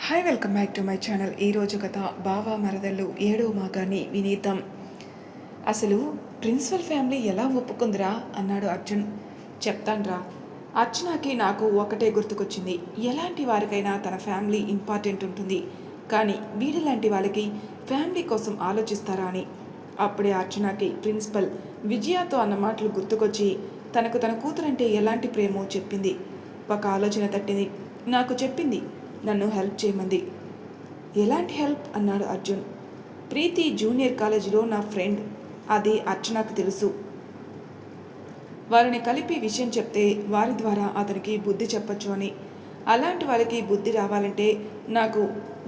Hi welcome back to my channel. ఈరోజు కథ బావ మరదళ్ళు 7వ భాగాన్ని వినీతం. అసలు ప్రిన్సిపల్ ఫ్యామిలీ ఎలా ఒప్పుకుందిరా అన్నాడు అర్జున్. చెప్తాన్రా. అర్చనకి నాకు ఒకటే గుర్తుకొచ్చింది. ఎలాంటి వారికైనా తన ఫ్యామిలీ ఇంపార్టెంట్ ఉంటుంది, కానీ వీడిలాంటి వాళ్ళకి ఫ్యామిలీ కోసం ఆలోచిస్తారా అని. అప్పుడే అర్చనకి ప్రిన్సిపల్ విజయతో అన్న మాటలు గుర్తుకొచ్చి తనకు తన కూతురంటే ఎలాంటి ప్రేమో చెప్పింది. ఒక ఆలోచన తట్టింది. నాకు చెప్పింది, నన్ను హెల్ప్ చేయమంది. ఎలాంటి హెల్ప్ అన్నాడు అర్జున్. ప్రీతి జూనియర్ కాలేజీలో నా ఫ్రెండ్, అది అర్చనకు తెలుసు. వారిని కలిపి విషయం చెప్తే వారి ద్వారా అతనికి బుద్ధి చెప్పచ్చు అని. అలాంటి వాళ్ళకి బుద్ధి రావాలంటే నాకు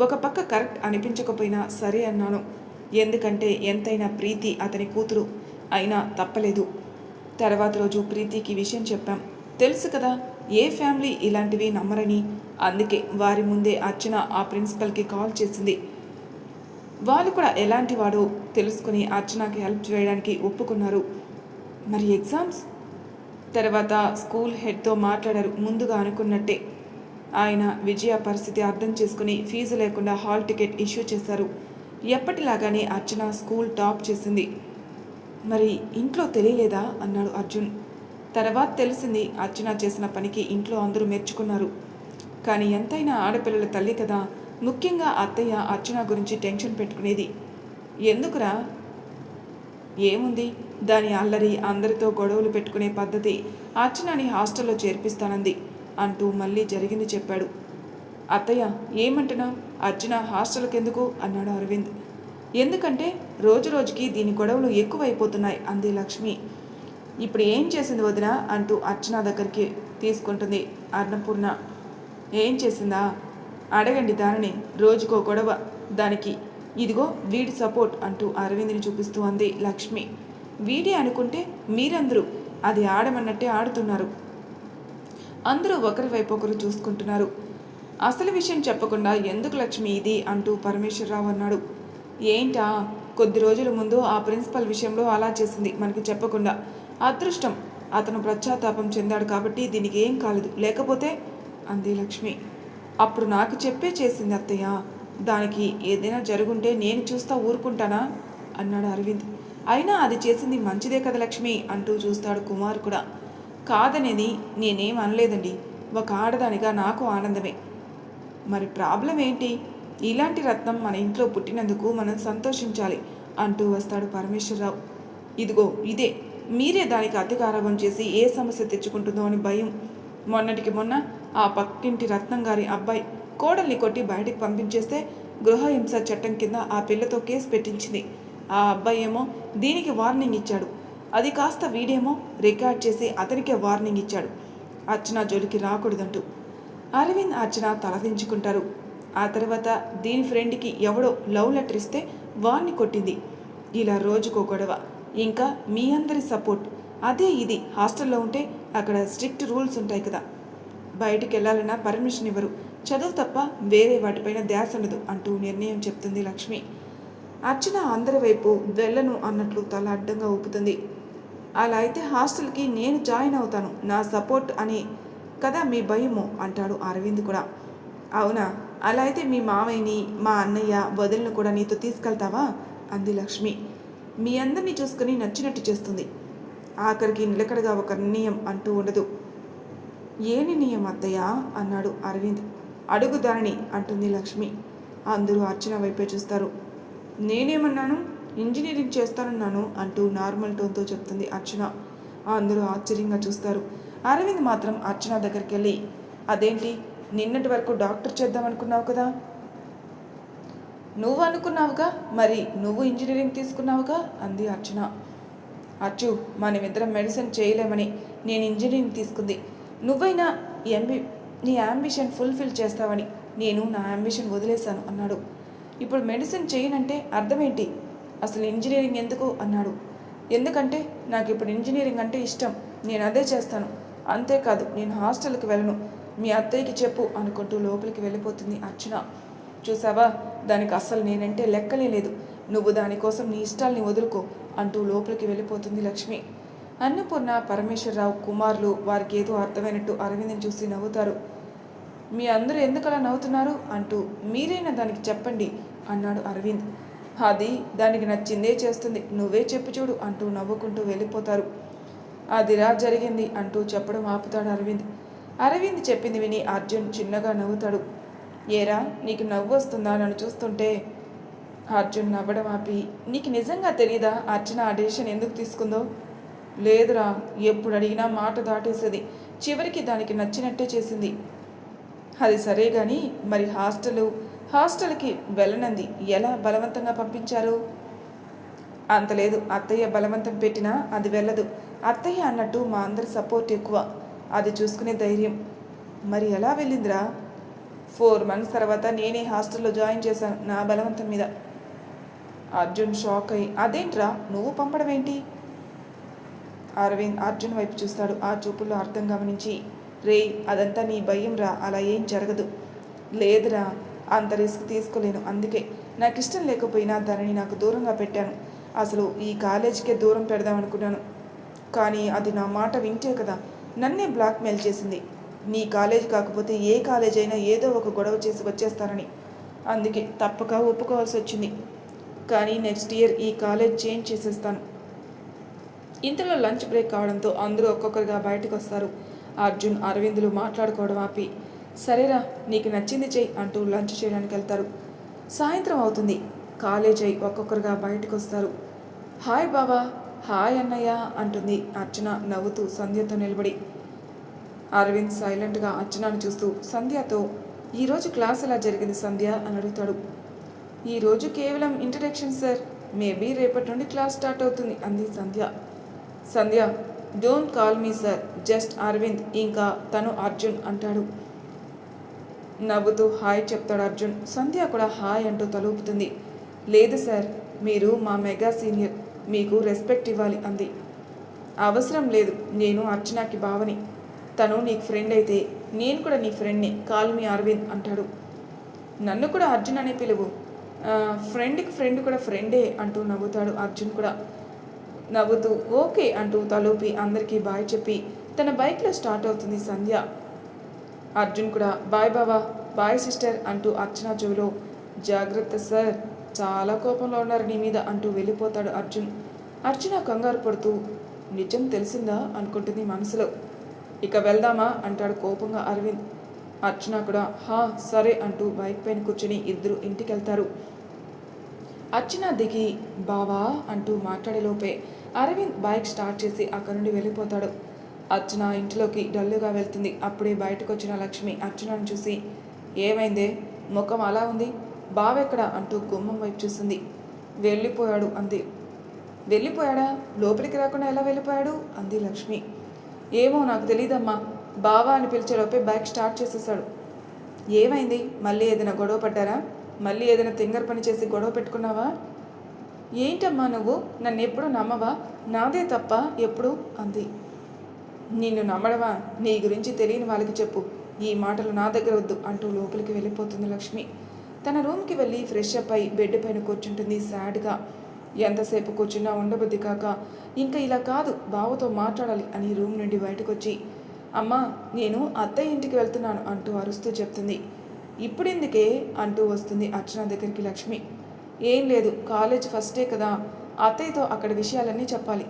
ఒక పక్క కరెక్ట్ అనిపించకపోయినా సరే అన్నాను. ఎందుకంటే ఎంతైనా ప్రీతి అతని కూతురు అయినా తప్పలేదు. తర్వాత రోజు ప్రీతికి విషయం చెప్పాం. తెలుసు కదా, ఏ ఫ్యామిలీ ఇలాంటివి నమ్మరని. అందుకే వారి ముందే అర్చన ఆ ప్రిన్సిపల్కి కాల్ చేసింది. వాళ్ళు కూడా ఎలాంటి వాడో తెలుసుకుని అర్చనకి హెల్ప్ చేయడానికి ఒప్పుకున్నారు. మరి ఎగ్జామ్స్ తర్వాత స్కూల్ హెడ్తో మాట్లాడారు. ముందుగా అనుకున్నట్టే ఆయన విజయ పరిస్థితి అర్థం చేసుకుని ఫీజు లేకుండా హాల్ టికెట్ ఇష్యూ చేశారు. ఎప్పటిలాగానే అర్చన స్కూల్ టాప్ చేసింది. మరి ఇంట్లో తెలియలేదా అన్నాడు అర్జున్. తర్వాత తెలిసింది, అర్చన చేసిన పనికి ఇంట్లో అందరూ మెచ్చుకున్నారు. కానీ ఎంతైనా ఆడపిల్లల తల్లి కదా, ముఖ్యంగా అత్తయ్య అర్చన గురించి టెన్షన్ పెట్టుకునేది. ఎందుకురా? ఏముంది, దాని అల్లరి, అందరితో గొడవలు పెట్టుకునే పద్ధతి అర్చనని హాస్టల్లో చేర్పిస్తానంది అంటూ మళ్ళీ జరిగింది చెప్పాడు. అత్తయ్య ఏమంటున్నా, అర్చన హాస్టల్కి ఎందుకు అన్నాడు అరవింద్. ఎందుకంటే రోజు రోజుకి దీని గొడవలు ఎక్కువైపోతున్నాయి అంది లక్ష్మి. ఇప్పుడు ఏం చేసింది వదిన అంటూ అర్చన దగ్గరికి తీసుకుంటుంది అన్నపూర్ణ. ఏం చేసిందా? అడగండి దానిని. రోజుకో గొడవ దానికి. ఇదిగో వీడి సపోర్ట్ అంటూ అరవింద్ని చూపిస్తూ అంది లక్ష్మి. వీడే అనుకుంటే మీరందరూ అది ఆడమన్నట్టే ఆడుతున్నారు. అందరూ ఒకరి వైపు ఒకరు చూసుకుంటున్నారు. అసలు విషయం చెప్పకుండా ఎందుకు లక్ష్మి ఇది అంటూ పరమేశ్వరరావు అన్నాడు. ఏంటా, కొద్ది రోజుల ముందు ఆ ప్రిన్సిపల్ విషయంలో అలా చేసింది మనకి చెప్పకుండా. అదృష్టం, అతను పశ్చాత్తాపం చెందాడు కాబట్టి దీనికి ఏం కాలేదు, లేకపోతే అంది లక్ష్మి. అప్పుడు నాకు చెప్పే చేసింది అత్తయ్య. దానికి ఏదైనా జరుగుంటే నేను చూస్తా ఊరుకుంటానా అన్నాడు అరవింద్. అయినా అది చేసింది మంచిదే కదా లక్ష్మి అంటూ చూస్తాడు కుమార్ కూడా. కాదనేది నేనేం అనలేదండి. ఒక ఆడదానిగా నాకు ఆనందమే. మరి ప్రాబ్లం ఏంటి? ఇలాంటి రత్నం మన ఇంట్లో పుట్టినందుకు మనం సంతోషించాలి అంటూ వస్తాడు పరమేశ్వరరావు. ఇదిగో ఇదే, మీరే దానికి అతికారభం చేసి ఏ సమస్య తెచ్చుకుంటుందో అని భయం. మొన్నటికి మొన్న ఆ పక్కింటి రత్నం గారి అబ్బాయి కోడల్ని కొట్టి బయటికి పంపించేస్తే గృహహింస చట్టం కింద ఆ పిల్లతో కేసు పెట్టించింది. ఆ అబ్బాయి ఏమో దీనికి వార్నింగ్ ఇచ్చాడు. అది కాస్త వీడేమో రికార్డ్ చేసి అతనికే వార్నింగ్ ఇచ్చాడు, అర్చన జోలికి రాకూడదంటూ. అరవింద్ అర్చన తలదించుకుంటారు. ఆ తర్వాత దీని ఫ్రెండ్కి ఎవడో లవ్ లెటర్ ఇస్తే వార్ని కొట్టింది. ఇలా రోజుకో గొడవ. ఇంకా మీ అందరి సపోర్ట్. అదే ఇది హాస్టల్లో ఉంటే అక్కడ స్ట్రిక్ట్ రూల్స్ ఉంటాయి కదా, బయటికి వెళ్ళాలన్నా పర్మిషన్ ఇవ్వరు, చదువు తప్ప వేరే వాటిపైన ధ్యాస ఉండదు అంటూ నిర్ణయం చెప్తుంది లక్ష్మి. అర్చన అందరి వైపు వెళ్ళను అన్నట్లు తల అడ్డంగా ఊపుతుంది. అలా అయితే హాస్టల్కి నేను జాయిన్ అవుతాను, నా సపోర్ట్ అని కదా మీ భయము అంటాడు అరవింద్ కూడా. అవునా, అలా అయితే మీ మామయ్యని, మా అన్నయ్య, వదిలిని కూడా నీతో తీసుకెళ్తావా అంది లక్ష్మి. మీ అందరినీ చూసుకుని నచ్చినట్టు చేస్తుంది. ఆఖరికి నిలకడగా ఒక నిర్ణయం అంటూ ఉండదు. ఏ నిర్ణయం అత్తయ్య అన్నాడు అరవింద్. అడుగు దానిని అంటుంది లక్ష్మి. అందరూ అర్చన వైపే చూస్తారు. నేనేమన్నాను? ఇంజనీరింగ్ చేస్తానన్నాను అంటూ నార్మల్ టోన్తో చెప్తుంది అర్చన. అందరూ ఆశ్చర్యంగా చూస్తారు. అరవింద్ మాత్రం అర్చన దగ్గరికి వెళ్ళి, అదేంటి, నిన్నటి వరకు డాక్టర్ చేద్దామనుకున్నావు కదా? నువ్వు అనుకున్నావుగా, మరి నువ్వు ఇంజనీరింగ్ తీసుకున్నావుగా అంది అర్చన. అచ్చు, మనమిద్దరం మెడిసిన్ చేయలేమని నేను ఇంజనీరింగ్ తీసుకుంది. నువ్వైనా నీ యాంబిషన్ ఫుల్ఫిల్ చేస్తావని నేను నా యాంబిషన్ వదిలేశాను అన్నాడు. ఇప్పుడు మెడిసిన్ చేయనంటే అర్థమేంటి? అసలు ఇంజనీరింగ్ ఎందుకు అన్నాడు. ఎందుకంటే నాకు ఇప్పుడు ఇంజనీరింగ్ అంటే ఇష్టం, నేను అదే చేస్తాను. అంతేకాదు, నేను హాస్టల్కి వెళ్ళను, మీ అత్తయ్యకి చెప్పు అనుకుంటూ లోపలికి వెళ్ళిపోతుంది అర్చన. చూసావా, దానికి అస్సలు నేనంటే లెక్కలే లేదు, నువ్వు దానికోసం నీ ఇష్టాల్ని వదులుకో అంటూ లోపలికి వెళ్ళిపోతుంది లక్ష్మి. అన్నపూర్ణ, పరమేశ్వరరావు, కుమార్లు వారికి ఏదో అర్థమైనట్టు అరవింద్ని చూసి నవ్వుతారు. మీ అందరూ ఎందుకు అలా నవ్వుతున్నారు అంటూ మీరైనా దానికి చెప్పండి అన్నాడు అరవింద్. అది దానికి నచ్చిందే చేస్తుంది, నువ్వే చెప్పు చూడు అంటూ నవ్వుకుంటూ వెళ్ళిపోతారు. అదిరా జరిగింది అంటూ చెప్పడం ఆపుతాడు అరవింద్. అరవింద్ చెప్పింది విని అర్జున్ చిన్నగా నవ్వుతాడు. ఏరా నీకు నవ్వు వస్తుందా నన్ను చూస్తుంటే? అర్జున్ నవ్వడం ఆపి, నీకు నిజంగా తెలీదా అర్చన ఆ డెసిషన్ ఎందుకు తీసుకుందో? లేదురా, ఎప్పుడు అడిగినా మాట దాటేసేది, చివరికి దానికి నచ్చినట్టే చేసింది. అది సరే కానీ మరి హాస్టల్కి వెళ్ళనంది ఎలా బలవంతంగా పంపించారు? అంత లేదు, అత్తయ్య బలవంతం పెట్టినా అది వెళ్ళదు. అత్తయ్య అన్నట్టు మా అందరి సపోర్ట్ ఎక్కువ, అది చూసుకునే ధైర్యం. మరి ఎలా వెళ్ళిందిరా? 4 months తర్వాత నేనే హాస్టల్లో జాయిన్ చేశాను నా బలవంతం మీద. అర్జున్ షాక్ అయ్యి, అదేంట్రా నువ్వు పంపడం ఏంటి? అరవింద్ అర్జున్ వైపు చూస్తాడు. ఆ చూపుల్లో అర్థం గమనించి, రే అదంతా నీ భయం రా, అలా ఏం జరగదు. లేదురా, అంత రిస్క్ తీసుకోలేను, అందుకే నాకు ఇష్టం లేకపోయినా దానిని నాకు దూరంగా పెట్టాను. అసలు ఈ కాలేజీకే దూరం పెడదామనుకున్నాను, కానీ అది నా మాట వింటే కదా నన్నే బ్లాక్మెయిల్ చేసింది. నీ కాలేజ్ కాకపోతే ఏ కాలేజ్ అయినా ఏదో ఒక గొడవ చేసి వచ్చేస్తారని. అందుకే తప్పక ఒప్పుకోవాల్సి వచ్చింది. కానీ నెక్స్ట్ ఇయర్ ఈ కాలేజ్ చేంజ్ చేసేస్తాను. ఇంతలో లంచ్ బ్రేక్ కావడంతో అందరూ ఒక్కొక్కరిగా బయటకు వస్తారు. అర్జున్ అరవిందులు మాట్లాడుకోవడం ఆపి, సరేరా నీకు నచ్చింది చెయ్యి అంటూ లంచ్ చేయడానికి వెళ్తారు. సాయంత్రం అవుతుంది. కాలేజ్ అయి ఒక్కొక్కరుగా బయటకు వస్తారు. హాయ్ బావా, హాయ్ అన్నయ్య అంటుంది అర్చన నవ్వుతూ సంధ్యతో నిలబడి. అరవింద్ సైలెంట్గా అర్చనను చూస్తూ సంధ్యతో, ఈరోజు క్లాస్ ఎలా జరిగింది సంధ్య అని అడుగుతాడు. ఈరోజు కేవలం ఇంట్రడక్షన్ సార్, మేబీ రేపటి నుండి క్లాస్ స్టార్ట్ అవుతుంది అంది Sandhya. Sandhya, don't call me sir, just Aravind, ఇంకా తను అర్జున్ అంటాడు. నవ్వుతూ హాయ్ చెప్తాడు అర్జున్. సంధ్య కూడా హాయ్ అంటూ తలూపుతుంది. లేదు సార్, మీరు మా మెగా సీనియర్, మీకు రెస్పెక్ట్ ఇవ్వాలి అంది. అవసరం లేదు, నేను అర్చనకి బావని, తను నీకు ఫ్రెండ్ అయితే నేను కూడా నీ ఫ్రెండ్ని, కాల్ మీ అరవింద్ అంటాడు. నన్ను కూడా అర్జున్ అనే పిలువు, ఫ్రెండ్కి ఫ్రెండ్ కూడా ఫ్రెండే అంటూ నవ్వుతాడు అర్జున్ కూడా. నవ్వుతూ ఓకే అంటూ తలూపి అందరికీ బాయ్ చెప్పి తన బైక్లో స్టార్ట్ అవుతుంది సంధ్య. అర్జున్ కూడా బాయ్ బావా, బాయ్ సిస్టర్ అంటూ అర్చన చెవిలో, జాగ్రత్త సార్, చాలా కోపంలో ఉన్నారు నీ మీద అంటూ వెళ్ళిపోతాడు అర్జున్. అర్చన కంగారు పడుతూ నిజం తెలిసిందా అనుకుంటుంది మనసులో. ఇక వెళ్దామా అంటాడు కోపంగా అరవింద్. అర్చన కూడా హా సరే అంటూ బైక్ పైన కూర్చొని ఇద్దరు ఇంటికి వెళ్తారు. అర్చన దిగి బావా అంటూ మాట్లాడేలోపే అరవింద్ బైక్ స్టార్ట్ చేసి అక్కడి నుండి వెళ్ళిపోతాడు. అర్చన ఇంటిలోకి డల్లుగా వెళ్తుంది. అప్పుడే బయటకు వచ్చిన లక్ష్మి అర్చనను చూసి, ఏమైందే ముఖం అలా ఉంది, బావెక్కడ అంటూ గుమ్మం వైపు చూస్తుంది. వెళ్ళిపోయాడు అంది. వెళ్ళిపోయాడా? లోపలికి రాకుండా ఎలా వెళ్ళిపోయాడు అంది లక్ష్మి. ఏమో నాకు తెలీదమ్మా, బావా అని పిలిచేలోపే బైక్ స్టార్ట్ చేసేసాడు. ఏమైంది? మళ్ళీ ఏదైనా గొడవ పడ్డారా? మళ్ళీ ఏదైనా తింగర్ పని చేసి గొడవ పెట్టుకున్నావా? ఏంటమ్మా నువ్వు నన్ను ఎప్పుడు నమ్మవా? నాదే తప్ప ఎప్పుడు అంది. నిన్ను నమ్మడమా? నీ గురించి తెలియని వాళ్ళకి చెప్పు, ఈ మాటలు నా దగ్గర వద్దు అంటూ లోపలికి వెళ్ళిపోతుంది లక్ష్మి. తన రూమ్కి వెళ్ళి ఫ్రెష్ అప్ అయి బెడ్ పైన కూర్చుంటుంది సాడ్గా. ఎంతసేపు కూర్చున్నా ఉండబుద్ధి కాక, ఇంకా ఇలా కాదు బావతో మాట్లాడాలి అని రూమ్ నుండి బయటకు వచ్చి, అమ్మా నేను అత్తయ్య ఇంటికి వెళ్తున్నాను అంటూ అరుస్తూ చెప్తుంది. ఇప్పుడెందుకే అంటూ వస్తుంది అర్చన దగ్గరికి లక్ష్మి. ఏం లేదు, కాలేజ్ ఫస్ట్ డే కదా, అత్తయ్యతో అక్కడ విషయాలన్నీ చెప్పాలి.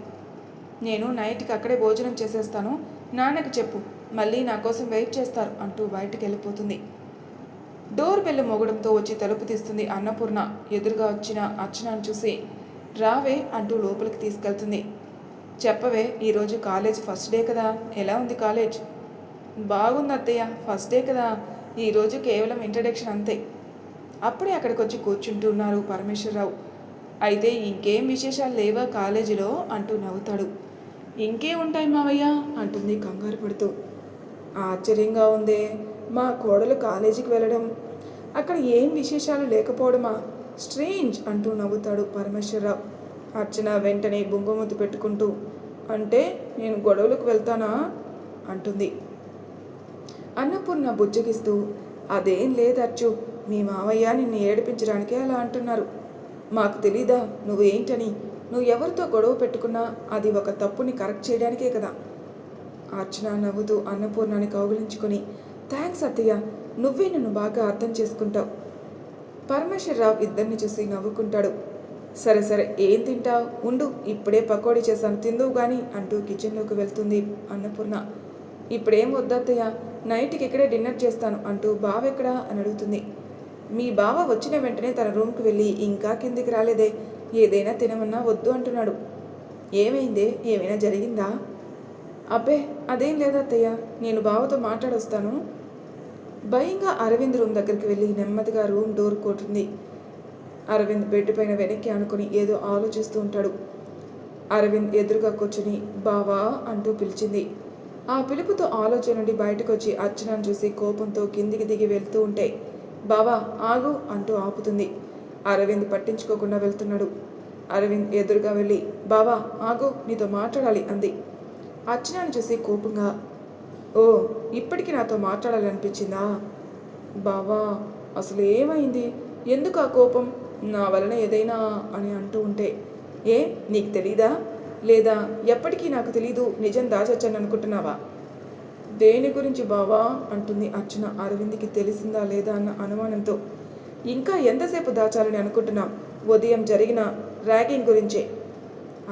నేను నైట్కి అక్కడే భోజనం చేసేస్తాను, నాన్నకి చెప్పు, మళ్ళీ నా కోసం వెయిట్ చేస్తారు అంటూ బయటికి వెళ్ళిపోతుంది. డోర్ బెల్ మోగడంతో వచ్చి తలుపు తీస్తుంది అన్నపూర్ణ. ఎదురుగా వచ్చిన అర్చనను చూసి, రావే అంటూ లోపలికి తీసుకెళ్తుంది. చెప్పవే, ఈరోజు కాలేజ్ ఫస్ట్ డే కదా, ఎలా ఉంది కాలేజ్? బాగుంది అత్తయ్య, ఫస్ట్ డే కదా, ఈరోజు కేవలం ఇంట్రడక్షన్ అంతే. అప్పుడే అక్కడికి వచ్చి కూర్చుంటున్నారు పరమేశ్వరరావు. అయితే ఇంకేం విశేషాలు లేవా కాలేజీలో అంటూ నవ్వుతాడు. ఇంకే ఉంటాయి మావయ్య అంటుంది కంగారు పడుతూ. ఆశ్చర్యంగా ఉందే, మా కోడలు కాలేజీకి వెళ్ళడం, అక్కడ ఏం విశేషాలు లేకపోవడమా, స్ట్రేంజ్ అంటూ నవ్వుతాడు పరమేశ్వరరావు. అర్చన వెంటనే బుంగమూతి పెట్టుకుంటూ, అంటే నేను గొడవలకు వెళ్తానా అంటుంది. అన్నపూర్ణ బుజ్జగిస్తూ, అదేం లేదు అర్చు, మీ మావయ్య నిన్ను ఏడిపించడానికే అలా అంటున్నారు. మాకు తెలీదా నువ్వేంటని? నువ్వు ఎవరితో గొడవ పెట్టుకున్నా అది ఒక తప్పుని కరెక్ట్ చేయడానికే కదా. అర్చన నవ్వుతూ అన్నపూర్ణని కౌగిలించుకొని, థ్యాంక్స్ అత్తయ్య, నువ్వే నన్ను బాగా అర్థం చేసుకుంటావు. పరమేశ్వరరావు ఇద్దరిని చూసి నవ్వుకుంటాడు. సరే సరే ఏం తింటావు, ఉండు ఇప్పుడే పకోడీ చేశాను తిందువు గాని అంటూ కిచెన్లోకి వెళ్తుంది అన్నపూర్ణ. ఇప్పుడేం వద్దత్తయ్య, నైట్కి ఇక్కడే డిన్నర్ చేస్తాను అంటూ బావ ఎక్కడా అని అడుగుతుంది. మీ బావ వచ్చిన వెంటనే తన రూమ్కి వెళ్ళి ఇంకా కిందికి రాలేదే, ఏదైనా తినమన్నా వద్దు అంటున్నాడు. ఏమైందే, ఏమైనా జరిగిందా? అబ్బే అదేం లేదత్తయ్య, నేను బావతో మాట్లాడొస్తాను. భయంగా అరవింద్ రూమ్ దగ్గరికి వెళ్ళి నెమ్మదిగా రూమ్ డోర్ కొట్టింది. అరవింద్ బెడ్ పైన వెనక్కి ఆనుకొని ఏదో ఆలోచిస్తూ ఉంటాడు. అరవింద్ ఎదురుగా కూర్చుని బావా అంటూ పిలిచింది. ఆ పిలుపుతో ఆలోచన నుండి బయటకు వచ్చి అర్చనను చూసి కోపంతో కిందికి దిగి వెళ్తూ ఉంటే బావా ఆగు అంటూ ఆపుతుంది. అరవింద్ పట్టించుకోకుండా వెళ్తున్నాడు. అరవింద్ ఎదురుగా వెళ్ళి బావా ఆగు, నీతో మాట్లాడాలి అంది. అర్చనను చూసి కోపంగా, ఓ ఇప్పటికీ నాతో మాట్లాడాలనిపించిందా? బావా అసలు ఏమైంది, ఎందుకు ఆ కోపం, నా వలన ఏదైనా అని అంటూ ఉంటే ఏ నీకు తెలీదా, లేదా ఎప్పటికీ నాకు తెలీదు నిజం దాచొచ్చని అనుకుంటున్నావా? దేని గురించి బావా అంటుంది అర్చన అరవింద్కి తెలిసిందా లేదా అన్న అనుమానంతో. ఇంకా ఎంతసేపు దాచాలని అనుకుంటున్నాం, ఉదయం జరిగిన ర్యాగింగ్ గురించే.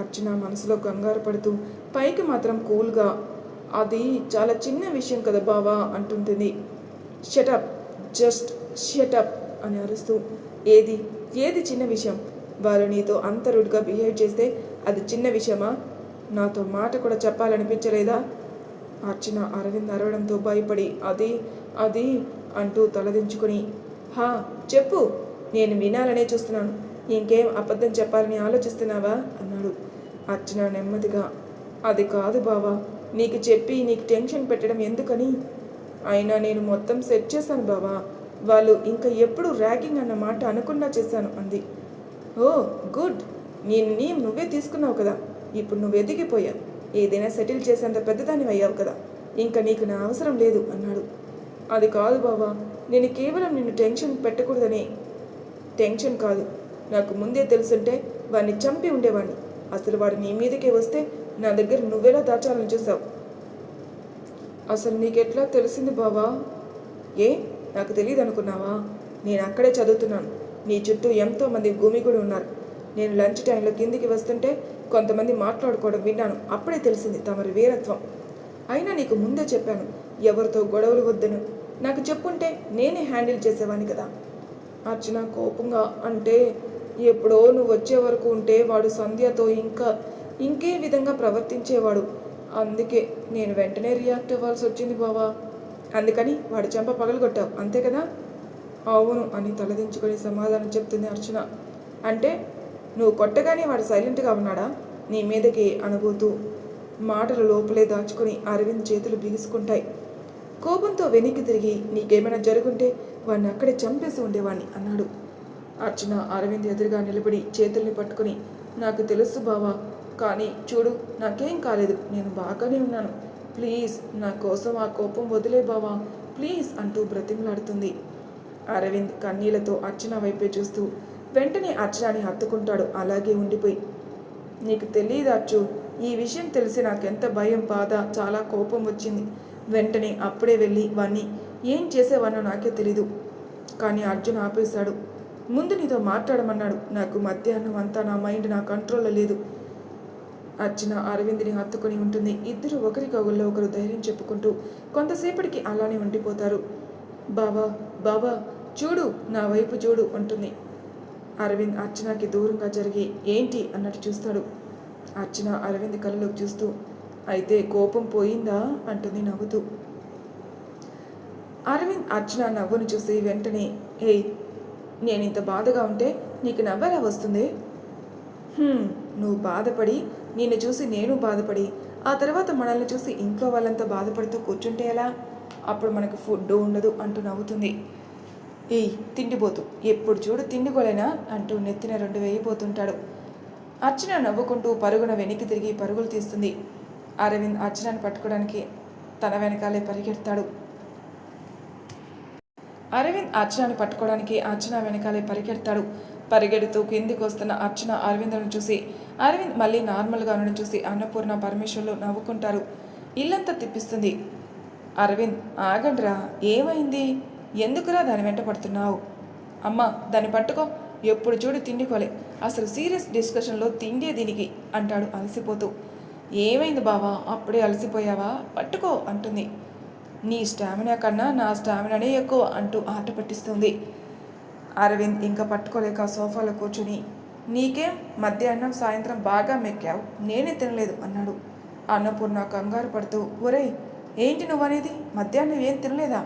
అర్చన మనసులో కంగారు పడుతూ పైకి మాత్రం కూల్గా, అది చాలా చిన్న విషయం కదా బావా అంటుంటుంది. షటప్, జస్ట్ షటప్ అని అరుస్తూ, ఏది ఏది చిన్న విషయం, వాళ్ళు నీతో అంత రూడ్గా బిహేవ్ చేస్తే అది చిన్న విషయమా? నాతో మాట కూడా చెప్పాలనిపించలేదా? అర్చన అరవింద్ అరవడంతో భయపడి అది అది అంటూ తలదించుకొని, హా చెప్పు, నేను వినాలనే చూస్తున్నాను, ఇంకేం అబద్ధం చెప్పాలని ఆలోచిస్తున్నావా అన్నాడు. అర్చన నెమ్మదిగా, అది కాదు బావా, నీకు చెప్పి నీకు టెన్షన్ పెట్టడం ఎందుకని, అయినా నేను మొత్తం సెట్ చేశాను బావా, వాళ్ళు ఇంకా ఎప్పుడు ర్యాగింగ్ అన్న మాట అనకుండా చేశాను అంది. ఓ గుడ్, నీ నువ్వే తీసుకున్నావు కదా, ఇప్పుడు నువ్వు ఎదిగిపోయావు, ఏదైనా సెటిల్ చేసేంత పెద్దదాన్ని అయ్యావు కదా, ఇంకా నీకు నా అవసరం లేదు అన్నాడు. అది కాదు బావా, నేను కేవలం నిన్ను టెన్షన్ పెట్టకూడదని. టెన్షన్ కాదు, నాకు ముందే తెలుసుంటే వాడిని చంపి ఉండేవాడిని. అసలు వాడు నీ మీదకే వస్తే నా దగ్గర నువ్వెలా దాచాలని చూసావు? అసలు నీకెట్లా తెలిసింది బావా? ఏ నాకు తెలియదు అనుకున్నావా? నేను అక్కడే చదువుతున్నాను, నీ చుట్టూ ఎంతోమంది గుమిగూడి ఉన్నారు. నేను లంచ్ టైంలో కిందికి వస్తుంటే కొంతమంది మాట్లాడుకోవడం విన్నాను, అప్పుడే తెలిసింది తమరి వీరత్వం. అయినా నీకు ముందే చెప్పాను, ఎవరితో గొడవలు వద్దను, నాకు చెప్పుంటే నేనే హ్యాండిల్ చేసేవాడిని కదా. అర్చన కోపంగా, అంటే ఎప్పుడో నువ్వు వచ్చే వరకు ఉంటే వాడు సంధ్యతో ఇంకే విధంగా ప్రవర్తించేవాడు, అందుకే నేను వెంటనే రియాక్ట్ అవ్వాల్సి వచ్చింది బావా. అందుకని వాడు చెంప పగలగొట్టావు అంతే కదా? అవును అని తలదించుకొని సమాధానం చెప్తుంది అర్చన. అంటే నువ్వు కొట్టగానే వాడు సైలెంట్గా ఉన్నాడా? నీ మీదకి అనబోతూ మాటలు లోపలే దాచుకుని అరవింద్ చేతులు బిగుసుకుంటాయి. కోపంతో వెనక్కి తిరిగి, నీకేమైనా జరుగుంటే వాడిని అక్కడే చంపేసి ఉండేవాడిని అన్నాడు. అర్చన అరవింద్ ఎదురుగా నిలబడి చేతుల్ని పట్టుకుని, నాకు తెలుసు బావా, కానీ చూడు నాకేం కాలేదు, నేను బాగానే ఉన్నాను, ప్లీజ్ నా కోసం ఆ కోపం వదిలే బావా, ప్లీజ్ అంటూ బ్రతిమలాడుతుంది. అరవింద్ కన్నీళ్లతో అర్చన వైపే చూస్తూ వెంటనే అర్చనని హత్తుకుంటాడు. అలాగే ఉండిపోయి, నీకు తెలియదు అర్చు, ఈ విషయం తెలిసి నాకెంత భయం, బాధ, చాలా కోపం వచ్చింది. వెంటనే అప్పుడే వెళ్ళి వాణ్ణి ఏం చేసేవానో నాకే తెలీదు. కానీ అర్జున్ ఆపేశాడు. ముందు నీతో మాట్లాడమన్నాడు. నాకు మధ్యాహ్నం అంతా నా మైండ్ నా కంట్రోల్లో లేదు. అర్చన అరవింద్ని హత్తుకొని ఉంటుంది. ఇద్దరు ఒకరికొకరిలో ఒకరు ధైర్యం చెప్పుకుంటూ కొంతసేపటికి అలానే ఉండిపోతారు. బావా బావా చూడు, నా వైపు చూడు అంటుంది. అరవింద్ అర్చనకి దూరంగా జరిగి ఏంటి అన్నట్టు చూస్తాడు. అర్చన అరవింద్ కళ్ళలోకి చూస్తూ, అయితే కోపం పోయిందా అంటుంది నవ్వుతూ. అరవింద్ అర్చన నవ్వును చూసి వెంటనే, ఏయ్ నేను ఇంత బాధగా ఉంటే నీకు నవ్వెలా వస్తుంది? నువ్వు బాధపడి నిన్ను చూసి నేను బాధపడి ఆ తర్వాత మనల్ని చూసి ఇంట్లో వాళ్ళంతా బాధపడుతూ కూర్చుంటే ఎలా? అప్పుడు మనకు ఫుడ్ ఉండదు అంటూ నవ్వుతుంది. ఏయ్ తిండిపోతూ, ఎప్పుడు చూడు తిండిగోలేనా అంటూ నెత్తిన 2 వేయిపోతుంటాడు. అర్చన నవ్వుకుంటూ పరుగున వెనక్కి తిరిగి పరుగులు తీస్తుంది. అరవింద్ అర్చనను పట్టుకోవడానికి తన వెనకాలే పరిగెడతాడు. అరవింద్ అర్చనను పట్టుకోవడానికి అర్చన వెనకాలే పరిగెడతాడు. పరిగెడుతూ కిందికి వస్తున్న అర్చన అరవింద్ను చూసి, అరవింద్ మళ్ళీ నార్మల్గా ఉండడం చూసి అన్నపూర్ణ పరమేశ్వర్లు నవ్వుకుంటారు. ఇల్లంతా తిప్పిస్తుంది. అరవింద్ ఆగండ్రా, ఏమైంది? ఎందుకురా దాని వెంట పడుతున్నావు? అమ్మ దాన్ని పట్టుకో, ఎప్పుడు చూడు తిండి కొలే, అసలు సీరియస్ డిస్కషన్లో తిండే దీనికి అంటాడు అలసిపోతూ. ఏమైంది బావా, అప్పుడే అలసిపోయావా? పట్టుకో అంటుంది. నీ స్టామినా కన్నా నా స్టామినానే ఎక్కువ అంటూ ఆట పట్టిస్తుంది. అరవింద్ ఇంకా పట్టుకోలేక సోఫాలో కూర్చుని, నీకేం మధ్యాహ్నం సాయంత్రం బాగా మెక్కావు, నేనే తినలేదు అన్నాడు. అన్నపూర్ణ కంగారు పడుతూ, ఒరేయ్ ఏంటి నువ్వనేది, మధ్యాహ్నం ఏం తినలేదా?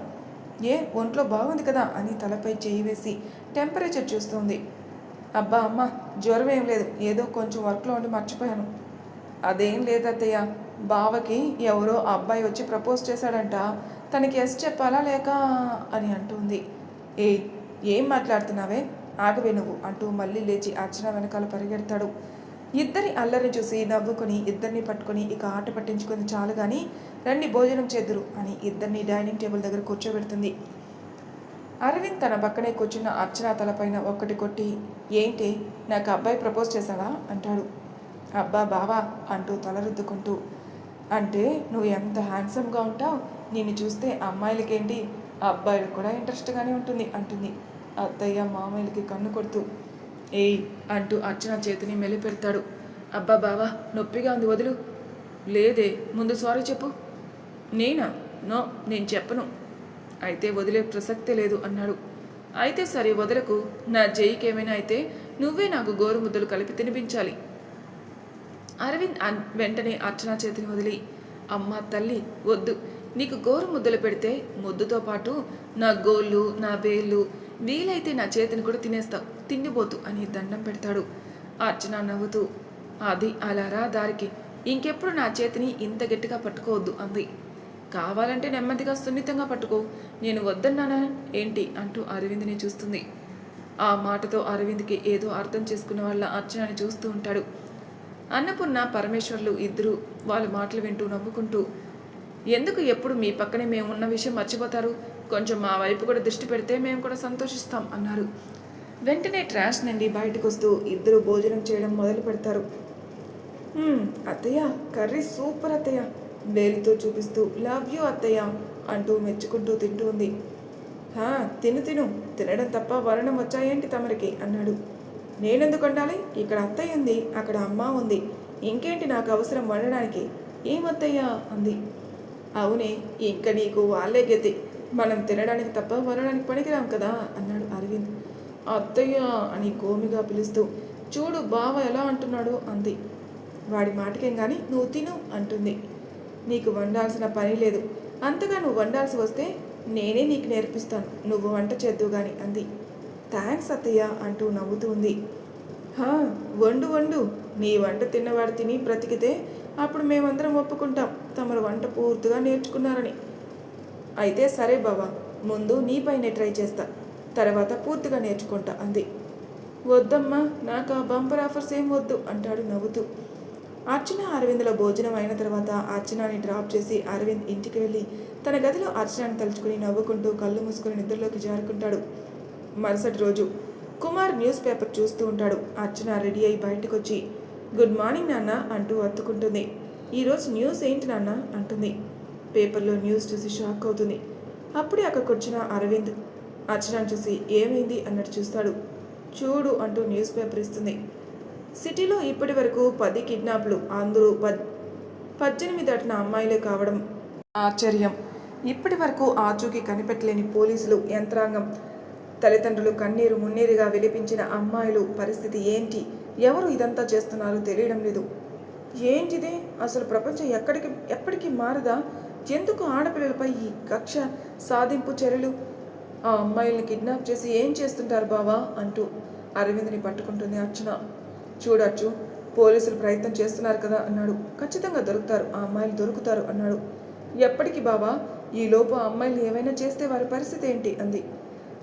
ఏ ఒంట్లో బాగుంది కదా అని తలపై చేయి వేసి టెంపరేచర్ చూస్తుంది. అబ్బా అమ్మ, జ్వరం ఏం లేదు, ఏదో కొంచెం వర్క్లో ఉండి మర్చిపోయాను. అదేం లేదత్తయ్య, బావకి ఎవరో అబ్బాయి వచ్చి ప్రపోజ్ చేశాడంట, తనకి ఎస్ చెప్పాలా లేక అని అంటుంది. ఏం మాట్లాడుతున్నావే, ఆగవే నువ్వు అంటూ మళ్ళీ లేచి అర్చన వెనకాల పరిగెడతాడు. ఇద్దరి అల్లరి చూసి నవ్వుకొని ఇద్దరిని పట్టుకొని ఇక ఆట పట్టించుకొని చాలు కానీ రండి భోజనం చేద్దురు అని ఇద్దరిని డైనింగ్ టేబుల్ దగ్గర కూర్చోబెడుతుంది. అరవింద్ తన పక్కనే కూర్చున్న అర్చన తలపైన ఒక్కటి కొట్టి, ఏంటి నాకు అబ్బాయి ప్రపోజ్ చేశాడా అంటాడు. అబ్బా బావా అంటూ తల రుద్దుకుంటూ, అంటే నువ్వు ఎంత హ్యాండ్సమ్గా ఉంటావు, నిన్ను చూస్తే అమ్మాయిలకేంటి అబ్బాయిలకు కూడా ఇంట్రెస్ట్గానే ఉంటుంది అంటుంది. అత్తయ్య మామయ్యలకి కన్ను కొడుతూ, ఏయ్ అంటూ అర్చన చేతిని మెలిపెడతాడు. అబ్బా బావా నొప్పిగా ఉంది వదులు. లేదే, ముందు సారీ చెప్పు. నేనా? నో, నేను చెప్పను. అయితే వదిలే ప్రసక్తే లేదు అన్నాడు. అయితే సరే వదలకు, నా జైకి ఏమైనా అయితే నువ్వే నాకు గోరు ముద్దలు కలిపి తినిపించాలి. అరవింద్ వెంటనే అర్చన చేతిని వదిలి, అమ్మ తల్లి వద్దు, నీకు గోరు ముద్దలు పెడితే ముద్దుతో పాటు నా గోళ్ళు నా వేళ్ళు వీలైతే నా చేతిని కూడా తినేస్తావు, తిండిపోతు అని దండం పెడతాడు. అర్చన నవ్వుతూ, అది అలారా దారికి, ఇంకెప్పుడు నా చేతిని ఇంత గట్టిగా పట్టుకోవద్దు అంది. కావాలంటే నెమ్మదిగా సున్నితంగా పట్టుకో, నేను వద్దన్నానా ఏంటి అంటూ అరవింద్ని చూస్తుంది. ఆ మాటతో అరవింద్కి ఏదో అర్థం చేసుకున్న వాళ్ళ అర్చనని చూస్తూ ఉంటాడు. అన్నపూర్ణ పరమేశ్వర్లు ఇద్దరు వాళ్ళ మాటలు వింటూ నవ్వుకుంటూ, ఎందుకు ఎప్పుడు మీ పక్కనే మేము ఉన్న విషయం మర్చిపోతారు, కొంచెం మా వైపు కూడా దృష్టి పెడితే మేము కూడా సంతోషిస్తాం అన్నారు. వెంటనే ట్రాష్ నుండి బయటకు వస్తూ ఇద్దరు భోజనం చేయడం మొదలు పెడతారు. అత్తయ్య కర్రీ సూపర్ అత్తయ్య, వేలితో చూపిస్తూ లవ్ యూ అత్తయ్య అంటూ మెచ్చుకుంటూ తింటూ ఉంది. తిను తిను, తినడం తప్ప వర్ణం వచ్చాయేంటి తమరికి అన్నాడు. నేనెందుకు వండాలి, ఇక్కడ అత్తయ్య ఉంది, అక్కడ అమ్మ ఉంది, ఇంకేంటి నాకు అవసరం వండడానికి, ఏమత్తయ్య అంది. అవునే, ఇంకా నీకు వాళ్ళే గతి, మనం తినడానికి తప్ప వండడానికి పనికిరాం కదా అన్నాడు అరవింద్. అత్తయ్య అని గోమిగా పిలుస్తూ, చూడు బావ ఎలా అంటున్నాడు అంది. వాడి మాటకేం కానీ నువ్వు తిను అంటుంది. నీకు వండాల్సిన పని లేదు, అంతగా నువ్వు వండాల్సి వస్తే నేనే నీకు నేర్పిస్తాను, నువ్వు వంట చేద్దు గాని అంది. థ్యాంక్స్ అత్తయ్య అంటూ నవ్వుతూ ఉంది. వండు వండు, నీ వంట తిన్నవాడు తిని బ్రతికితే అప్పుడు మేమందరం ఒప్పుకుంటాం తమరు వంట పూర్తిగా నేర్చుకున్నారని. అయితే సరే బావా, ముందు నీపైనే ట్రై చేస్తా, తర్వాత పూర్తిగా నేర్చుకుంటా అంది. వద్దమ్మా, నాకు ఆ బంపర్ ఆఫర్స్ ఏం వద్దు అంటాడు నవ్వుతూ. అర్చన అరవింద్లో భోజనం అయిన తర్వాత అర్చనని డ్రాప్ చేసి అరవింద్ ఇంటికి వెళ్ళి తన గదిలో అర్చనని తలుచుకుని నవ్వుకుంటూ కళ్ళు మూసుకుని నిద్రలోకి జారుకుంటాడు. మరుసటి రోజు కుమార్ న్యూస్ పేపర్ చూస్తూ ఉంటాడు. అర్చన రెడీ అయి బయటకు వచ్చి, గుడ్ మార్నింగ్ నాన్న అంటూ అత్తుకుంటుంది. ఈరోజు న్యూస్ ఏంటి నాన్న అంటుంది. పేపర్లో న్యూస్ చూసి షాక్ అవుతుంది. అప్పుడే అక్కడికి వచ్చిన అరవింద్ అర్చనను చూసి ఏమైంది అన్నట్టు చూస్తాడు. చూడు అంటూ న్యూస్ పేపర్ ఇస్తుంది. సిటీలో ఇప్పటి వరకు 10 కిడ్నాప్లు, అందరూ 18 దాటిన అమ్మాయిలే కావడం ఆశ్చర్యం. ఇప్పటి వరకు ఆచూకీ కనిపెట్టలేని పోలీసులు యంత్రాంగం, తల్లిదండ్రులు కన్నీరు మున్నీరుగా విలిపించిన అమ్మాయిలు పరిస్థితి ఏంటి, ఎవరు ఇదంతా చేస్తున్నారో తెలియడం లేదు. ఏంటిది, అసలు ప్రపంచం ఎప్పటికీ మారదా, ఎందుకు ఆడపిల్లలపై ఈ కక్ష సాధింపు చర్యలు, ఆ అమ్మాయిల్ని కిడ్నాప్ చేసి ఏం చేస్తుంటారు బావా అంటూ అరవింద్ని పట్టుకుంటుంది అర్చన. చూడొచ్చు, పోలీసులు ప్రయత్నం చేస్తున్నారు కదా అన్నాడు. ఖచ్చితంగా దొరుకుతారు, ఆ అమ్మాయిలు దొరుకుతారు అన్నాడు. ఎప్పటికీ బావా, ఈలోపు ఆ అమ్మాయిలు ఏమైనా చేస్తే వారి పరిస్థితి ఏంటి అంది.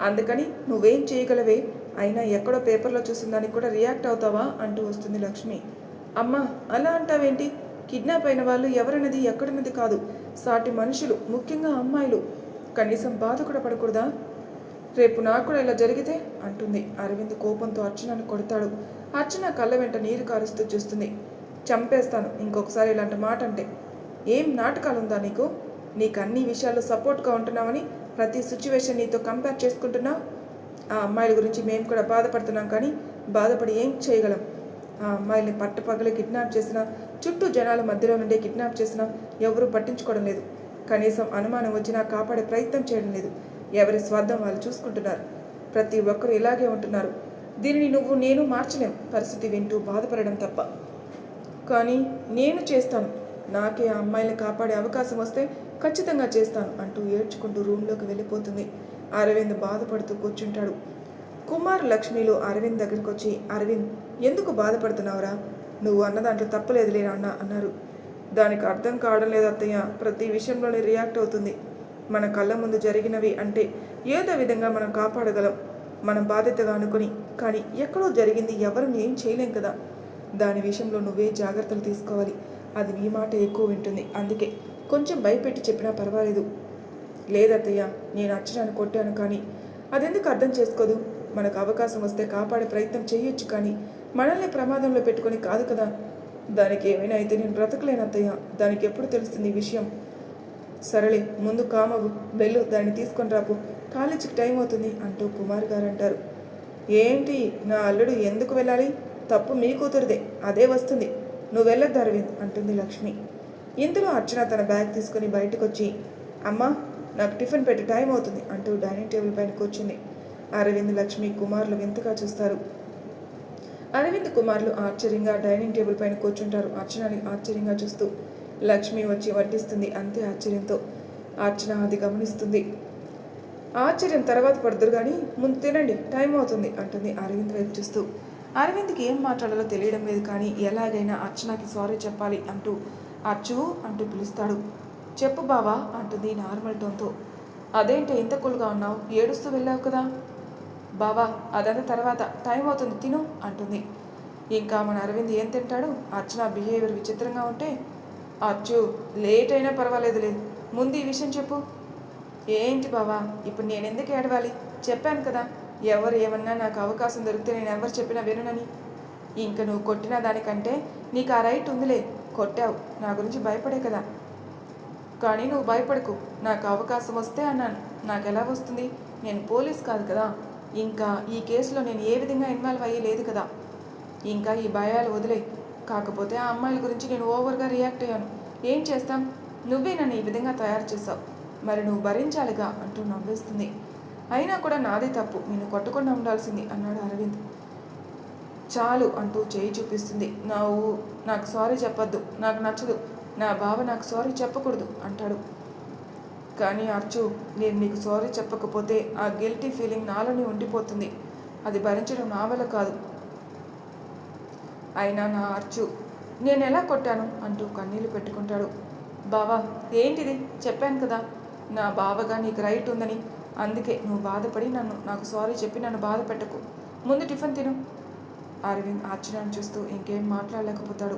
అందుకని నువ్వేం చేయగలవే, అయినా ఎక్కడో పేపర్లో చూసిన దానికి కూడా రియాక్ట్ అవుతావా అంటూ వస్తుంది లక్ష్మి. అమ్మా అలా అంటావేంటి, కిడ్నాప్ అయిన వాళ్ళు ఎవరన్నది ఎక్కడున్నది కాదు, సాటి మనుషులు, ముఖ్యంగా అమ్మాయిలు, కనీసం బాధ కూడా పడకూడదా, రేపు నాకు కూడా ఇలా జరిగితే అంటుంది. అరవింద్ కోపంతో అర్చనను కొడతాడు. అర్చన కళ్ళ వెంట నీరు కారుస్తూ చూస్తుంది. చంపేస్తాను ఇంకొకసారి ఇలాంటి మాట అంటే. ఏం నాటకాలుందా నీకు, నీకు అన్ని విషయాల్లో సపోర్ట్గా ఉంటున్నామని ప్రతి సిచ్యువేషన్ నీతో కంపేర్ చేసుకుంటున్నావు? ఆ అమ్మాయిల గురించి మేము కూడా బాధపడుతున్నాం, కానీ బాధపడి ఏం చేయగలం? ఆ అమ్మాయిల్ని పట్టపగలు కిడ్నాప్ చేసినా, చుట్టూ జనాల మధ్యలో నుండి కిడ్నాప్ చేసినా ఎవరూ పట్టించుకోవడం లేదు. కనీసం అనుమానం వచ్చినా కాపాడే ప్రయత్నం చేయడం లేదు. ఎవరి స్వార్థం వాళ్ళు చూసుకుంటున్నారు. ప్రతి ఒక్కరూ ఇలాగే ఉంటున్నారు. దీనిని నువ్వు నేను మార్చలేం. పరిస్థితి వింటూ బాధపడడం తప్ప. కానీ నేను చేస్తాను. నాకే ఆ అమ్మాయిని కాపాడే అవకాశం వస్తే ఖచ్చితంగా చేస్తాను అంటూ ఏడ్చుకుంటూ రూమ్లోకి వెళ్ళిపోతుంది. అరవింద్ బాధపడుతూ కూర్చుంటాడు. కుమార్ లక్ష్మిలు అరవింద్ దగ్గరికి వచ్చి, అరవింద్, ఎందుకు బాధపడుతున్నావురా? నువ్వు అన్న దాంట్లో తప్పలేదులే అన్న అన్నారు. దానికి అర్థం కావడం లేదు అత్తయ్య. ప్రతి విషయంలోనే రియాక్ట్ అవుతుంది. మన కళ్ళ ముందు జరిగినవి అంటే ఏదో విధంగా మనం కాపాడగలం, మనం బాధ్యతగా అనుకుని. కానీ ఎక్కడో జరిగింది, ఎవరు ఏం చేయలేం కదా. దాని విషయంలో నువ్వే జాగ్రత్తలు తీసుకోవాలి. అది నీ మాట ఎక్కువ వింటుంది. అందుకే కొంచెం భయపెట్టి చెప్పినా పర్వాలేదు. లేదత్తయ్య, నేను అర్చనను కొట్టాను, కానీ అదెందుకు అర్థం చేసుకోదు? మనకు అవకాశం వస్తే కాపాడే ప్రయత్నం చేయొచ్చు, కానీ మనల్ని ప్రమాదంలో పెట్టుకొని కాదు కదా. దానికి ఏమైనా అయితే నేను బ్రతకలేను అత్తయ్య. దానికి ఎప్పుడు తెలుస్తుంది ఈ విషయం? సరేలే, ముందు కామవు, వెళ్ళు, దాన్ని తీసుకొని రాపు, కాలేజీకి టైం అవుతుంది అంటూ కుమార్ గారు అంటారు. ఏంటి, నా అల్లుడు ఎందుకు వెళ్ళాలి? తప్పు మీ కూతురుదే, అదే వస్తుంది, నువ్వు వెళ్ళొద్దు అరవింద్ అంటుంది లక్ష్మి. ఇందులో అర్చన తన బ్యాగ్ తీసుకుని బయటకు వచ్చి, అమ్మా, నాకు టిఫిన్ పెట్టి టైం అవుతుంది అంటూ డైనింగ్ టేబుల్ పైన కూర్చుంది. అరవింద్, లక్ష్మి, కుమార్లు వింతగా చూస్తారు. అరవింద్, కుమార్లు ఆశ్చర్యంగా డైనింగ్ టేబుల్ పైన కూర్చుంటారు. అర్చనని ఆశ్చర్యంగా చూస్తూ లక్ష్మి వచ్చి వడ్డిస్తుంది. అంతే ఆశ్చర్యంతో అర్చన అది గమనిస్తుంది. ఆశ్చర్యం తర్వాత పడుతురు, కానీ ముందు తినండి, టైం అవుతుంది అంటుంది అరవింద్ వైపు చూస్తూ. అరవింద్కి ఏం మాట్లాడాలో తెలియడం లేదు, కానీ ఎలాగైనా అర్చనకి సారీ చెప్పాలి అంటూ అర్చు అంటూ పిలుస్తాడు. చెప్పు బావా అంటుంది నార్మల్ టోన్తో. అదేంటి ఇంత కూల్గా ఉన్నావు? ఏడుస్తూ వెళ్ళావు కదా. బావా, అదంతా తర్వాత, టైం అవుతుంది, తిను అంటుంది. ఇంకా మన అరవింద్ ఏం తింటాడు? అర్చన బిహేవియర్ విచిత్రంగా ఉంటే, అచ్చు, లేట్ అయినా పర్వాలేదు, లేదు, ముందు ఈ విషయం చెప్పు. ఏంటి బావా, ఇప్పుడు నేను ఎందుకు ఏడవాలి? చెప్పాను కదా, ఎవరు ఏమన్నా నాకు అవకాశం దొరికితే నేను ఎవరు చెప్పినా విననని. ఇంక నువ్వు కొట్టిన దానికంటే నీకు ఆ రైట్ ఉందిలే. కొట్టావు, నా గురించి భయపడే కదా. కానీ నువ్వు భయపడకు, నాకు అవకాశం వస్తే అన్నాను. నాకు ఎలా వస్తుంది? నేను పోలీస్ కాదు కదా. ఇంకా ఈ కేసులో నేను ఏ విధంగా ఇన్వాల్వ్ అయ్యి లేదు కదా. ఇంకా ఈ భయాలు వదిలే. కాకపోతే ఆ అమ్మాయిల గురించి నేను ఓవర్గా రియాక్ట్ అయ్యాను. ఏం చేస్తాం? నువ్వే నన్ను ఈ విధంగా తయారు చేసావు, మరి నువ్వు భరించాలిగా అంటూ నవ్వేస్తుంది. అయినా కూడా నాదే తప్పు, నేను కొట్టకుండా ఉండాల్సింది అన్నాడు అరవింద్. చాలు అంటూ చేయి చూపిస్తుంది. నాకు సారీ చెప్పొద్దు, నాకు నచ్చదు, నా బావ నాకు సారీ చెప్పకూడదు అంటాడు. కానీ అర్చు, నేను నీకు సారీ చెప్పకపోతే ఆ గిల్టీ ఫీలింగ్ నాలోనే ఉండిపోతుంది. అది భరించడం నా వల్ల కాదు. అయినా నా అర్చు, నేను ఎలా కొట్టాను అంటూ కన్నీళ్లు పెట్టుకుంటాడు. బావా, ఏంటిది? చెప్పాను కదా, నా బావగా నీకు రైట్ ఉందని. అందుకే నువ్వు బాధపడి నాకు సారీ చెప్పి నన్ను బాధ పెట్టకు. ముందు టిఫిన్ తిను. అరవింద్ అర్చనను చూస్తూ ఇంకేం మాట్లాడలేకపోతాడు.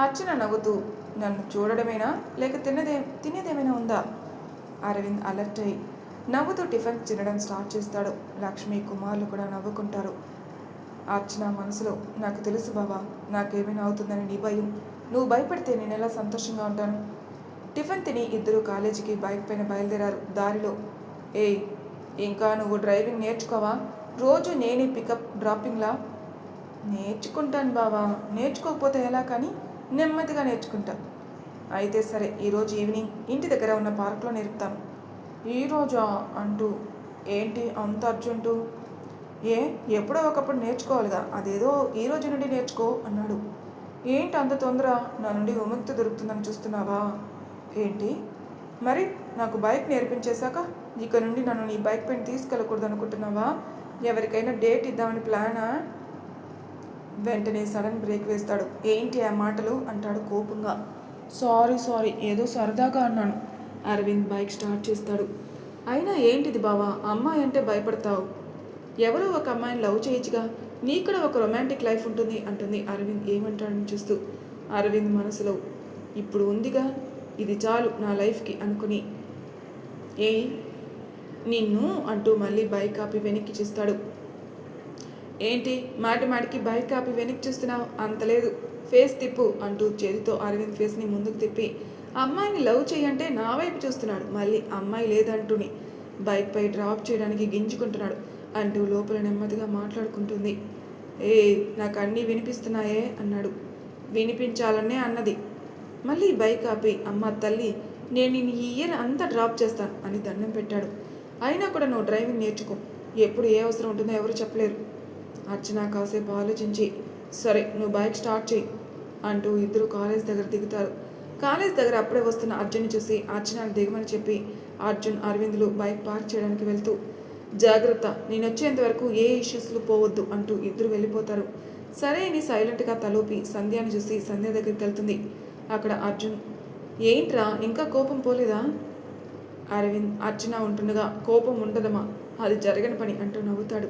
అర్చన నవ్వుతూ, నన్ను చూడడమేనా, లేక తినేదేమైనా ఉందా? అరవింద్ అలర్ట్ అయ్యి నవ్వుతూ టిఫిన్ తినడం స్టార్ట్ చేస్తాడు. లక్ష్మి, కుమార్లు కూడా నవ్వుకుంటారు. అర్చన మనసులో, నాకు తెలుసు బావా, నాకేమైనా అవుతుందని నీ భయం. నువ్వు భయపడితే నేను ఎలా సంతోషంగా ఉంటాను. టిఫిన్ తిని ఇద్దరు కాలేజీకి బైక్ పైన బయలుదేరారు. దారిలో, ఏయ్, ఇంకా నువ్వు డ్రైవింగ్ నేర్చుకోవా? రోజు నేనే పికప్ డ్రాపింగ్లా? నేర్చుకుంటాను బావా, నేర్చుకోకపోతే ఎలా, కానీ నెమ్మదిగా నేర్చుకుంటా. అయితే సరే, ఈరోజు ఈవినింగ్ ఇంటి దగ్గర ఉన్న పార్క్లో నేర్పుతాను. ఈరోజా అంటూ, ఏంటి అంత అర్జెంటు? ఎప్పుడో ఒకప్పుడు నేర్చుకోవాలిగా, అదేదో ఈరోజు నుండి నేర్చుకో అన్నాడు. ఏంటి అంత తొందర? నా నుండి విముక్తి దొరుకుతుందని చూస్తున్నావా? ఏంటి మరి, నాకు బైక్ నేర్పించేశాక ఇక నుండి నన్ను నీ బైక్ పైన తీసుకెళ్ళకూడదు అనుకుంటున్నావా? ఎవరికైనా డేట్ ఇద్దామని ప్లానా? వెంటనే సడన్ బ్రేక్ వేస్తాడు. ఏంటి ఆ మాటలు అంటాడు కోపంగా. సారీ, ఏదో సరదాగా అన్నాను. అరవింద్ బైక్ స్టార్ట్ చేస్తాడు. అయినా ఏంటిది బావా, అమ్మాయి అంటే భయపడతావు? ఎవరో ఒక అమ్మాయిని లవ్ చేయొచ్చుగా, నీకు కూడా ఒక రొమాంటిక్ లైఫ్ ఉంటుంది అంటుంది. అరవింద్ ఏమంటాడని చూస్తూ అరవింద్ మనసులో, ఇప్పుడు ఉందిగా, ఇది చాలు నా లైఫ్కి అనుకుని, నిన్ను అంటూ మళ్ళీ బైక్ ఆపి వెనక్కి చూస్తాడు. ఏంటి మాటికి బైక్ ఆపి వెనక్కి చూస్తున్నావు? అంతలేదు, ఫేస్ తిప్పు అంటూ చేతితో అరవింద్ ఫేస్ని ముందుకు తిప్పి, అమ్మాయిని లవ్ చేయంటే నా వైపు చూస్తున్నాడు. మళ్ళీ అమ్మాయి లేదంటూని బైక్పై డ్రాప్ చేయడానికి గింజుకుంటున్నాడు అంటూ లోపల నెమ్మదిగా మాట్లాడుకుంటుంది. ఏ నాకు అన్నీ వినిపిస్తున్నాయే అన్నాడు. వినిపించాలనే అన్నది. మళ్ళీ బైక్ ఆపి అమ్మ తల్లి నేను ఈ ఇయర్ అంతా డ్రాప్ చేస్తాను అని దండం పెట్టాడు. అయినా కూడా నువ్వు డ్రైవింగ్ నేర్చుకో, ఎప్పుడు ఏ అవసరం ఉంటుందో ఎవరు చెప్పలేరు. అర్చన కాసేపు ఆలోచించి సరే నువ్వు బైక్ స్టార్ట్ చేయి అంటూ ఇద్దరు కాలేజ్ దగ్గర దిగుతారు. కాలేజ్ దగ్గర అప్పుడే వస్తున్న అర్జున్ని చూసి అర్చనకు దిగమని చెప్పి అర్జున్ అరవింద్లు బైక్ పార్క్ చేయడానికి వెళ్తూ జాగ్రత్త, నేను వచ్చేంత వరకు ఏ ఇష్యూస్లు పోవద్దు అంటూ ఇద్దరు వెళ్ళిపోతారు. సరే అని సైలెంట్గా తలూపి సంధ్యాని చూసి సంధ్య దగ్గరికి వెళ్తుంది. అక్కడ అర్జున్ ఏంట్రా ఇంకా కోపం పోలేదా? అరవింద్ అర్చన ఉంటుండగా కోపం ఉండదమ్మా, అది జరగని పని అంటూ నవ్వుతాడు.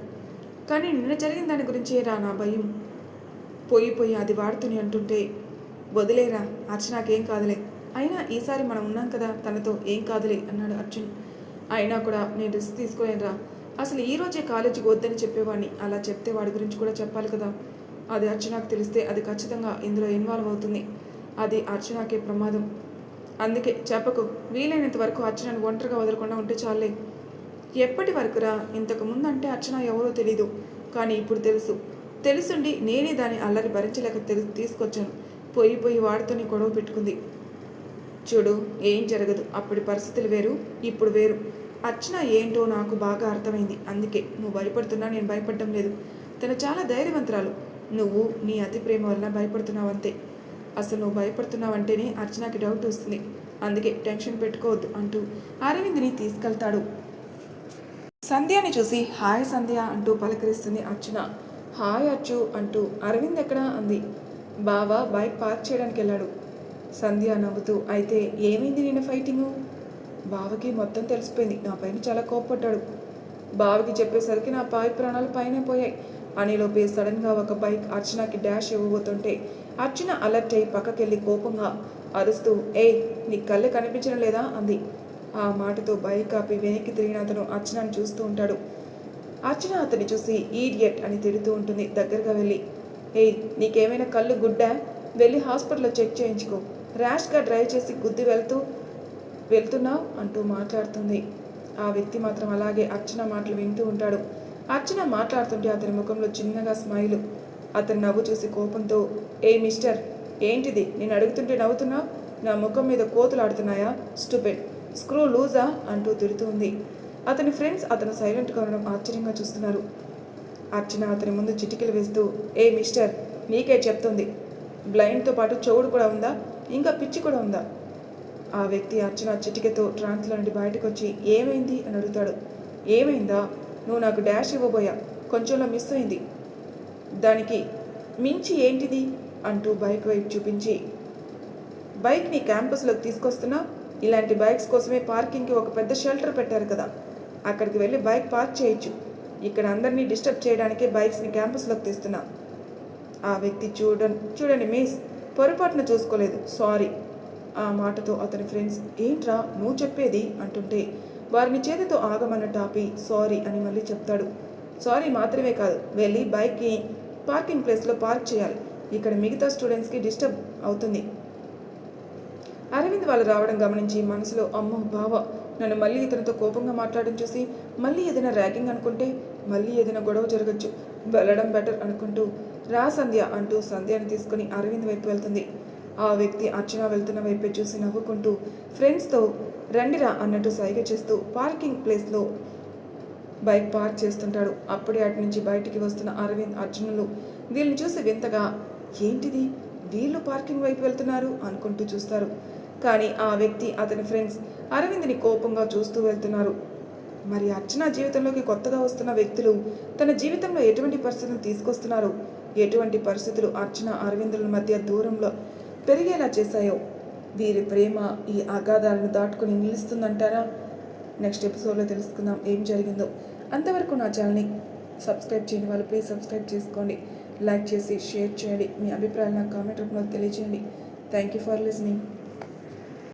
కానీ నిన్న జరిగిన దాని గురించి రా నా భయం. పోయి అది వాడుతుని అంటుంటే వదిలేరా, అర్చనకేం కాదులే, అయినా ఈసారి మనం ఉన్నాం కదా తనతో, ఏం కాదులే అన్నాడు అర్జున్. అయినా కూడా నేను రిస్క్ తీసుకోలేనురా, అసలు ఈరోజే కాలేజీకి వద్దని చెప్పేవాడిని, అలా చెప్తే వాడి గురించి కూడా చెప్పాలి కదా. అది అర్చనకు తెలిస్తే అది ఖచ్చితంగా ఇందులో ఇన్వాల్వ్ అవుతుంది, అది అర్చనకే ప్రమాదం. అందుకే చెప్పకు, వీలైనంత వరకు అర్చనను ఒంటరిగా వదలకుండా ఉంటే చాలే. ఎప్పటి వరకురా, ఇంతకు ముందు అంటే అర్చన ఎవరో తెలీదు, కానీ ఇప్పుడు తెలుసుండి నేనే దాని అల్లరి భరించలేక తీసుకొచ్చాను. పోయి వాడితోని గొడవ పెట్టుకుంది. చూడు ఏం జరగదు, అప్పటి పరిస్థితులు వేరు ఇప్పుడు వేరు. అర్చన ఏంటో నాకు బాగా అర్థమైంది, అందుకే నువ్వు భయపడుతున్నా నేను భయపడడం లేదు. తను చాలా ధైర్యవంతురాలు, నువ్వు నీ అతి ప్రేమ వలన భయపడుతున్నావు అంతే. అసలు నువ్వు భయపడుతున్నావంటేనే అర్చనకి డౌట్ వస్తుంది, అందుకే టెన్షన్ పెట్టుకోవద్దు అంటూ అరవింద్ని తీసుకెళ్తాడు. సంధ్యాని చూసి హాయ్ సంధ్య అంటూ పలకరిస్తుంది అర్చన. హాయ్ అచ్చు అంటూ అరవింద్ ఎక్కడా అంది. బావ బైక్ పార్క్ చేయడానికి వెళ్ళాడు. సంధ్య నవ్వుతూ అయితే ఏమైంది నిన్న ఫైటింగు? బావకి మొత్తం తెలిసిపోయింది, నా పైన చాలా కోప్పడ్డాడు. బావకి చెప్పేసరికి నా ప్రాణాలు పైనే పోయాయి. అనిలోపే సడన్గా ఒక బైక్ అర్చనకి డాష్ ఇవ్వబోతుంటే అర్చన అలర్ట్ అయి పక్కకెళ్ళి కోపంగా అరుస్తూ ఏయ్ నీ కళ్ళు కనిపించడం లేదా అంది. ఆ మాటతో బైక్ ఆపి వెనక్కి తిరిగిన అతను అర్చనని చూస్తూ ఉంటాడు. అర్చన అతన్ని చూసి ఈడియట్ అని తిడుతూ ఉంటుంది దగ్గరగా వెళ్ళి. ఏయ్ నీకేమైనా కళ్ళు గుడ్డా, వెళ్ళి హాస్పిటల్లో చెక్ చేయించుకో, ర్యాష్గా డ్రైవ్ చేసి గుద్ది వెళ్తున్నావు అంటూ మాట్లాడుతుంది. ఆ వ్యక్తి మాత్రం అలాగే అర్చన మాటలు వింటూ ఉంటాడు. అర్చన మాట్లాడుతుంటే అతని ముఖంలో చిన్నగా స్మైలు. అతను నవ్వు చూసి కోపంతో ఏ మిస్టర్ ఏంటిది, నేను అడుగుతుంటే నవ్వుతున్నావు, నా ముఖం మీద కోతులు ఆడుతున్నాయా, స్టూపిడ్, స్క్రూ లూజా అంటూ తిడుతుంది. అతని ఫ్రెండ్స్ అతను సైలెంట్గా ఉండడం ఆశ్చర్యంగా చూస్తున్నారు. అర్చన అతని ముందు చిటికలు వేస్తూ ఏ మిస్టర్ నీకే చెప్తుంది, బ్లైండ్తో పాటు చెవుడు కూడా ఉందా, ఇంకా పిచ్చి కూడా ఉందా? ఆ వ్యక్తి అర్చన చిటికతో ట్రాన్స్లో నుండి బయటకు వచ్చి ఏమైంది అని అడుగుతాడు. ఏమైందా, నువ్వు నాకు డాష్ ఇవ్వబోయా, కొంచెంలో మిస్ అయింది, దానికి మించి ఏంటిది అంటూ బైక్ వైపు చూపించి బైక్ని క్యాంపస్లోకి తీసుకొస్తున్నా, ఇలాంటి బైక్స్ కోసమే పార్కింగ్కి ఒక పెద్ద షెల్టర్ పెట్టారు కదా, అక్కడికి వెళ్ళి బైక్ పార్క్ చేయొచ్చు, ఇక్కడ అందరినీ డిస్టర్బ్ చేయడానికే బైక్స్ని క్యాంపస్లోకి తీస్తున్నా. ఆ వ్యక్తి చూడండి మిస్, పొరపాటున చూసుకోలేదు, సారీ. ఆ మాటతో అతని ఫ్రెండ్స్ ఏంట్రా నువ్వు చెప్పేది అంటుంటే వారిని చేతితో ఆగమన్నట్టు ఆపి సారీ అని మళ్ళీ చెప్తాడు. సారీ మాత్రమే కాదు, వెళ్ళి బైక్ని పార్కింగ్ ప్లేస్లో పార్క్ చేయాలి, ఇక్కడ మిగతా స్టూడెంట్స్కి డిస్టర్బ్ అవుతుంది. అరవింద్ వాళ్ళు రావడం గమనించి మనసులో అమ్మో బావ నన్ను మళ్ళీ ఇతనితో కోపంగా మాట్లాడడం చూసి మళ్ళీ ఏదైనా ర్యాగింగ్ అనుకుంటే, మళ్ళీ ఏదైనా గొడవ జరగచ్చు, వెళ్ళడం బెటర్ అనుకుంటూ రా సంధ్య అంటూ సంధ్యని తీసుకుని అరవింద్ వైపు వెళ్తుంది. ఆ వ్యక్తి అర్చన వెళ్తున్న వైపే చూసి నవ్వుకుంటూ ఫ్రెండ్స్తో రండిరా అన్నట్టు సైగ చేస్తూ పార్కింగ్ ప్లేస్లో బైక్ పార్క్ చేస్తుంటాడు. అప్పుడే అటు నుంచి బయటికి వస్తున్న అరవింద్ అర్జునులు వీళ్ళని చూసి వింతగా ఏంటిది వీళ్ళు పార్కింగ్ వైపు వెళ్తున్నారు అనుకుంటూ చూస్తారు. కానీ ఆ వ్యక్తి అతని ఫ్రెండ్స్ అరవింద్ని కోపంగా చూస్తూ వెళ్తున్నారు. మరి అర్చన జీవితంలోకి కొత్తగా వస్తున్న వ్యక్తులు తన జీవితంలో ఎటువంటి పరిస్థితులు తీసుకొస్తున్నారు, ఎటువంటి పరిస్థితులు అర్చన అరవిందుల మధ్య దూరంలో పెరిగేలా చేశాయో, వీరి ప్రేమ ఈ అగాధాలను దాటుకుని నిలుస్తుందంటారా? నెక్స్ట్ ఎపిసోడ్లో తెలుసుకుందాం ఏం జరిగిందో. అంతవరకు నా ఛానల్ని సబ్స్క్రైబ్ చేయని వాళ్ళు ప్లీజ్ సబ్స్క్రైబ్ చేసుకోండి, లైక్ చేసి షేర్ చేయండి, మీ అభిప్రాయాలు నాకు కామెంట్ రూపంలో తెలియజేయండి. Thank you for listening.